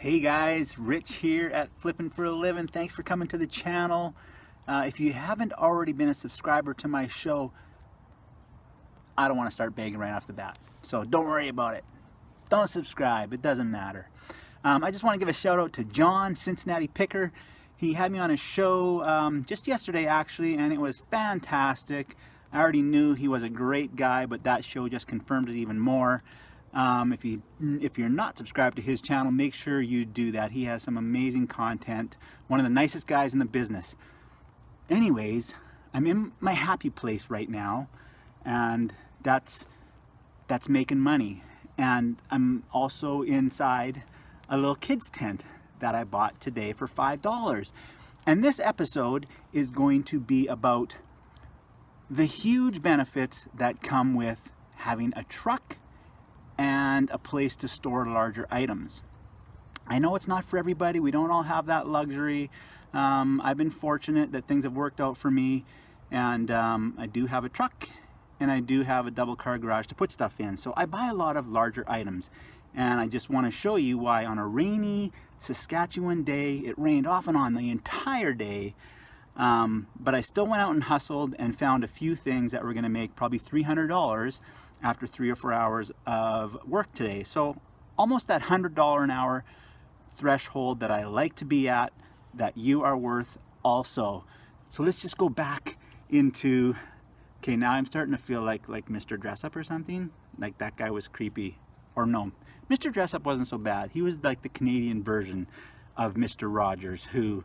Hey guys, Rich here at Flippin' for a Living. Thanks for coming to the channel. If you haven't already been a subscriber to my show, I don't want to start begging right off the bat. So don't worry about it. Don't subscribe, it doesn't matter. I just want to give a shout out to John, Cincinnati Picker. He had me on his show just yesterday actually, and it was fantastic. I already knew he was a great guy, but that show just confirmed it even more. If you're not subscribed to his channel, make sure you do that. He has some amazing content. One of the nicest guys in the business. Anyways, I'm in my happy place right now, and that's making money. And I'm also inside a little kids tent that I bought today for $5. And this episode is going to be about the huge benefits that come with having a truck and a place to store larger items. I know it's not for everybody. We don't all have that luxury. I've been fortunate that things have worked out for me, and I do have a truck and I do have a double car garage to put stuff in. So I buy a lot of larger items, and I just want to show you why on a rainy Saskatchewan day, it rained off and on the entire day, but I still went out and hustled and found a few things that were going to make probably $300 after 3 or 4 hours of work today. So almost that $100 an hour threshold that I like to be at, that you are worth also. So let's just go back into, okay, now I'm starting to feel like Mr. Dress Up or something. Like that guy was creepy. Or no, Mr. Dress Up wasn't so bad. He was like the Canadian version of Mr. Rogers, who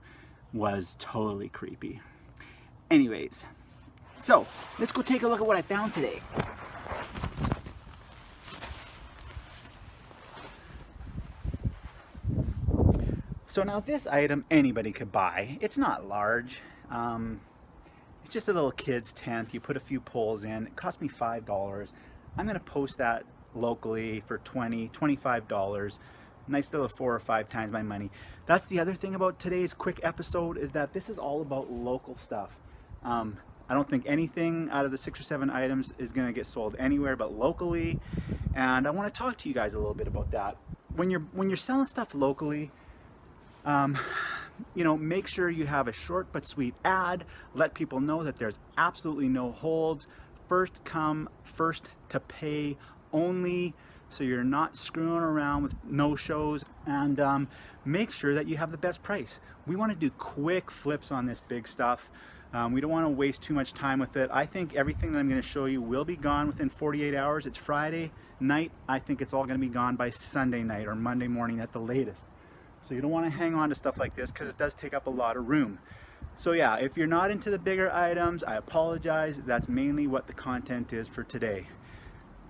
was totally creepy. Anyways, so let's go take a look at what I found today. So now this item anybody could buy. It's not large. It's just a little kid's tent. You put a few poles in. It cost me $5. I'm going to post that locally for $20, $25. Nice little 4 or 5 times my money. That's the other thing about today's quick episode, is that this is all about local stuff. I don't think anything out of the 6 or 7 items is going to get sold anywhere but locally, and I want to talk to you guys a little bit about that. When you're selling stuff locally, you know, make sure you have a short but sweet ad. Let people know that there's absolutely no holds. First come, first to pay only, so you're not screwing around with no shows, and make sure that you have the best price. We want to do quick flips on this big stuff. We don't want to waste too much time with it. I think everything that I'm going to show you will be gone within 48 hours. It's Friday night. I think it's all going to be gone by Sunday night or Monday morning at the latest. So you don't want to hang on to stuff like this because it does take up a lot of room. So yeah, if you're not into the bigger items, I apologize. That's mainly what the content is for today.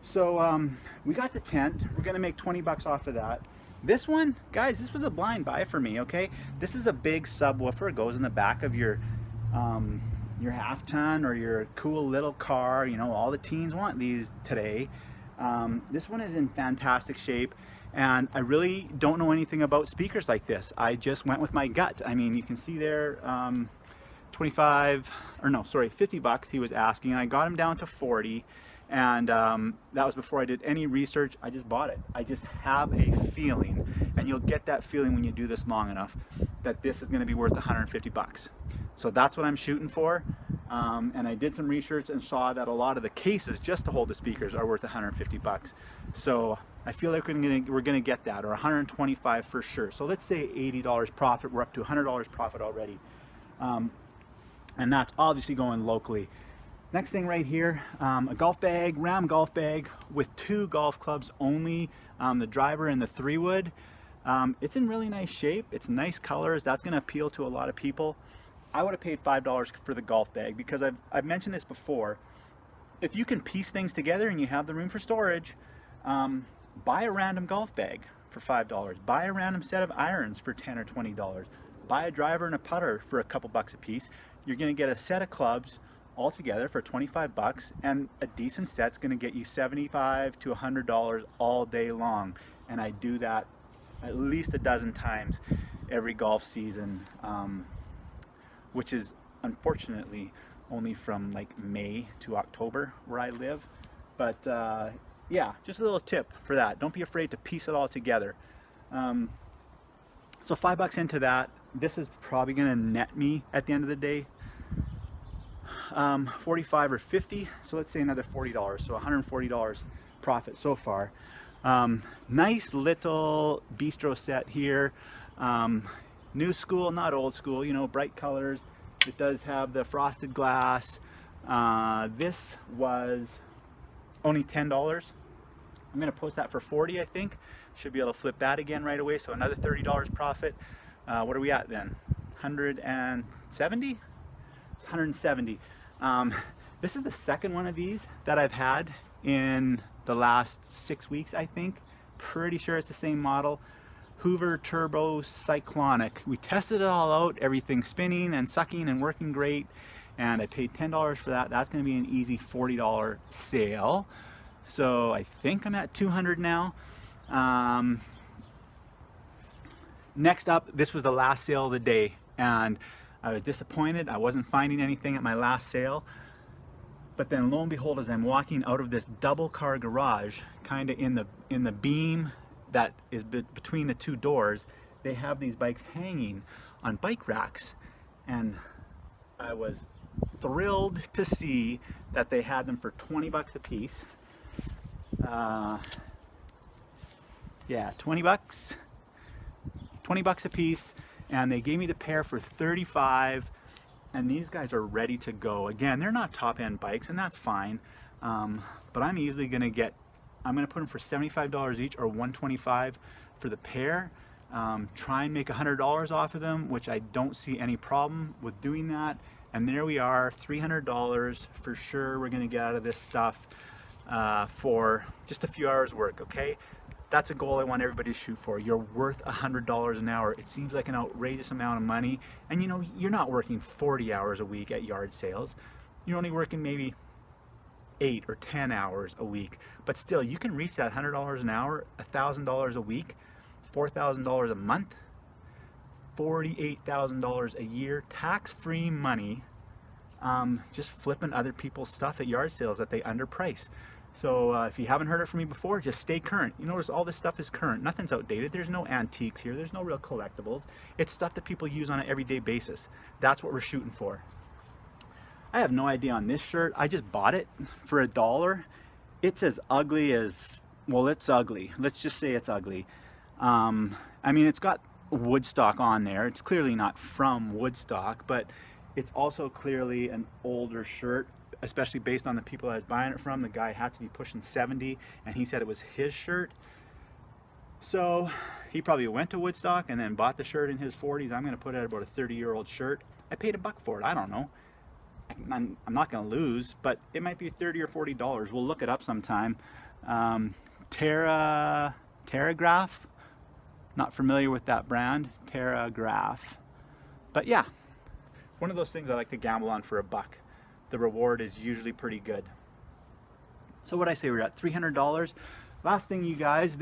So we got the tent. We're going to make 20 bucks off of that. This one, guys, this was a blind buy for me, okay? This is a big subwoofer. It goes in the back of your half ton or your cool little car. You know, all the teens want these today. This one is in fantastic shape. And I really don't know anything about speakers like this. I just went with my gut. I mean, you can see there, 50 bucks he was asking, and I got him down to 40. And that was before I did any research. I just bought it. I just have a feeling, and you'll get that feeling when you do this long enough, that this is gonna be worth 150 bucks. So that's what I'm shooting for. And I did some research and saw that a lot of the cases just to hold the speakers are worth 150 bucks. So I feel like we're gonna get that, or 125 for sure. So let's say $80 profit. We're up to $100 profit already. And that's obviously going locally. Next thing right here, a golf bag, Ram golf bag with 2 golf clubs only, the driver and the 3-wood. It's in really nice shape. It's nice colors. That's gonna appeal to a lot of people. I would have paid $5 for the golf bag because I've mentioned this before. If you can piece things together and you have the room for storage, buy a random golf bag for $5. Buy a random set of irons for $10 or $20. Buy a driver and a putter for a couple bucks a piece. You're gonna get a set of clubs all together for 25 bucks, and a decent set's gonna get you $75 to $100 all day long. And I do that at least a dozen times every golf season, which is unfortunately only from like May to October where I live. But yeah, just a little tip for that. Don't be afraid to piece it all together. So $5 into that, this is probably gonna net me at the end of the day 45 or 50. So let's say another $40. So $140 profit so far. Nice little bistro set here. New school, not old school, you know, bright colors. It does have the frosted glass. This was only $10. I'm gonna post that for 40, I think. Should be able to flip that again right away. So another $30 profit. What are we at then? 170? It's 170. This is the second one of these that I've had in the last 6 weeks, I think. Pretty sure it's the same model. Hoover Turbo Cyclonic. We tested it all out, everything spinning and sucking and working great. And I paid $10 for that. That's gonna be an easy $40 sale. So I think I'm at 200 now. Next up, this was the last sale of the day, and I was disappointed. I wasn't finding anything at my last sale. But then lo and behold, as I'm walking out of this double car garage, kind of in the beam that is between the two doors, they have these bikes hanging on bike racks. And I was thrilled to see that they had them for 20 bucks a piece. Yeah, 20 bucks a piece, and they gave me the pair for 35, and these guys are ready to go. Again, they're not top-end bikes, and that's fine, but I'm easily gonna put them for $75 each, or $125 for the pair. Try and make $100 off of them, which I don't see any problem with doing that. And there we are, $300 for sure. We're gonna get out of this stuff for just a few hours work, okay? That's a goal I want everybody to shoot for. You're worth $100 an hour. It seems like an outrageous amount of money. And you know, you're not working 40 hours a week at yard sales. You're only working maybe 8 or 10 hours a week. But still, you can reach that $100 an hour, $1,000 a week, $4,000 a month, $48,000 a year, tax-free money, just flipping other people's stuff at yard sales that they underprice. So if you haven't heard it from me before, just stay current. You notice all this stuff is current. Nothing's outdated. There's no antiques here. There's no real collectibles. It's stuff that people use on an everyday basis. That's what we're shooting for. I have no idea on this shirt. I just bought it for $1. It's as ugly as, well, it's ugly. Let's just say it's ugly. I mean, it's got Woodstock on there. It's clearly not from Woodstock, but it's also clearly an older shirt, especially based on the people I was buying it from. The guy had to be pushing 70, and he said it was his shirt. So he probably went to Woodstock and then bought the shirt in his 40s. I'm gonna put it at about a 30-year-old shirt. I paid $1 for it, I don't know. I'm not gonna lose, but it might be $30 or $40. We'll look it up sometime. TerraGraph, not familiar with that brand, TerraGraph. But yeah, one of those things I like to gamble on for $1. The reward is usually pretty good. So what I say, we're at $300. Last thing, you guys,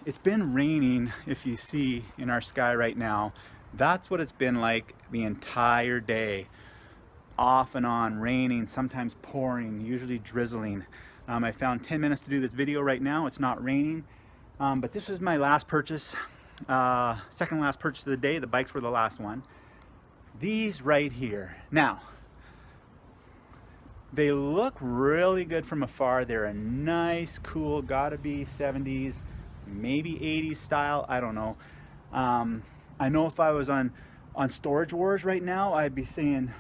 it's been raining. If you see in our sky right now, that's what it's been like the entire day. Off and on, raining, sometimes pouring, usually drizzling. I found 10 minutes to do this video right now. It's not raining, but this was my last purchase, second last purchase of the day. The bikes were the last one. These right here. Now, they look really good from afar. They're a nice, cool, gotta be 70s, maybe 80s style, I don't know. I know if I was on Storage Wars right now, I'd be saying,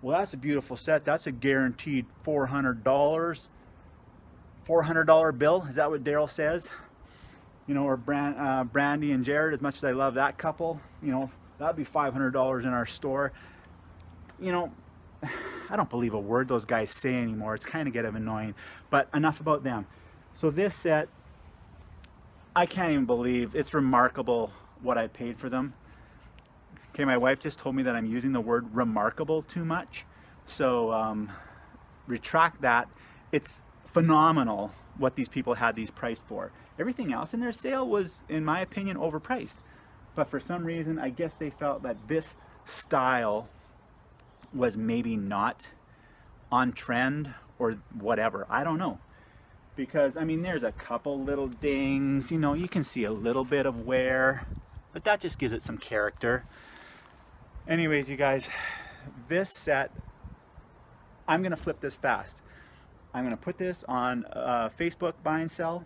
well, that's a beautiful set. That's a guaranteed $400. $400 bill, is that what Daryl says? You know, or Brandy and Jared, as much as I love that couple, you know, that'd be $500 in our store. You know, I don't believe a word those guys say anymore. It's kind of getting annoying, but enough about them. So this set, I can't even believe, it's remarkable what I paid for them. Okay, my wife just told me that I'm using the word remarkable too much. So retract that. It's phenomenal what these people had these priced for. Everything else in their sale was, in my opinion, overpriced. But for some reason, I guess they felt that this style was maybe not on trend or whatever. I don't know. Because, I mean, there's a couple little dings. You know, you can see a little bit of wear. but that just gives it some character. Anyways, you guys, this set, I'm gonna flip this fast. I'm gonna put this on Facebook buy and sell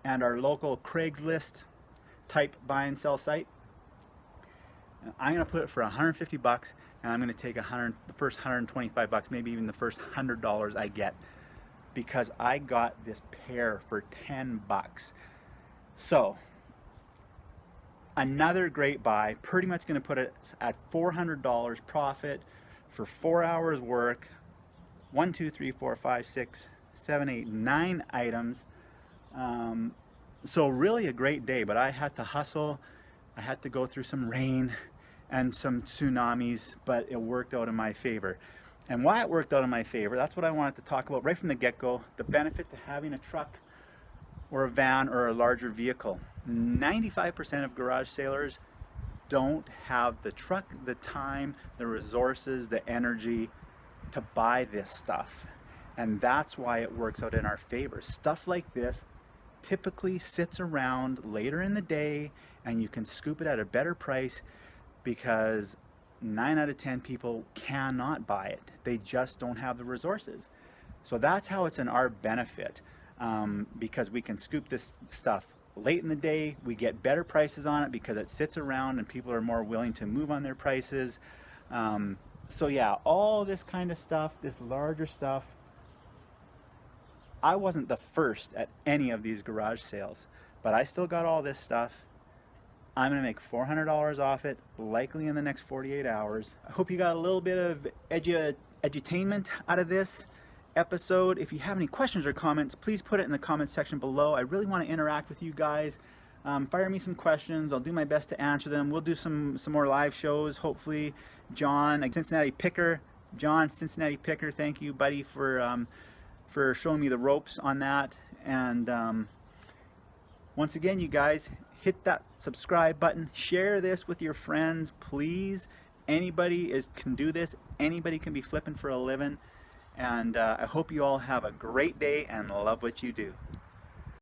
and our local Craigslist type buy and sell site. And I'm gonna put it for 150 bucks, and I'm gonna take the first 125 bucks, maybe even the first $100 I get, because I got this pair for 10 bucks. So another great buy, pretty much gonna put it at $400 profit for 4 hours work. 1, 2, 3, 4, 5, 6, 7, 8, 9 items. So really a great day, but I had to hustle. I had to go through some rain and some tsunamis, but it worked out in my favor. And why it worked out in my favor, that's what I wanted to talk about right from the get-go, the benefit to having a truck or a van or a larger vehicle. 95% of garage sailors don't have the truck, the time, the resources, the energy to buy this stuff. And that's why it works out in our favor. Stuff like this typically sits around later in the day, and you can scoop it at a better price because 9 out of 10 people cannot buy it. They just don't have the resources. So that's how it's in our benefit, because we can scoop this stuff late in the day. We get better prices on it because it sits around and people are more willing to move on their prices. So yeah, all this kind of stuff, this larger stuff, I wasn't the first at any of these garage sales, but I still got all this stuff. I'm gonna make $400 off it, likely in the next 48 hours. I hope you got a little bit of edutainment out of this episode. If you have any questions or comments, please put it in the comments section below. I really want to interact with you guys. Fire me some questions. I'll do my best to answer them. We'll do some more live shows, hopefully. John, Cincinnati Picker. John, Cincinnati Picker, thank you, buddy, for showing me the ropes on that. And once again, you guys, hit that subscribe button. Share this with your friends, please. Anybody can do this. Anybody can be flipping for a living. And I hope you all have a great day and love what you do.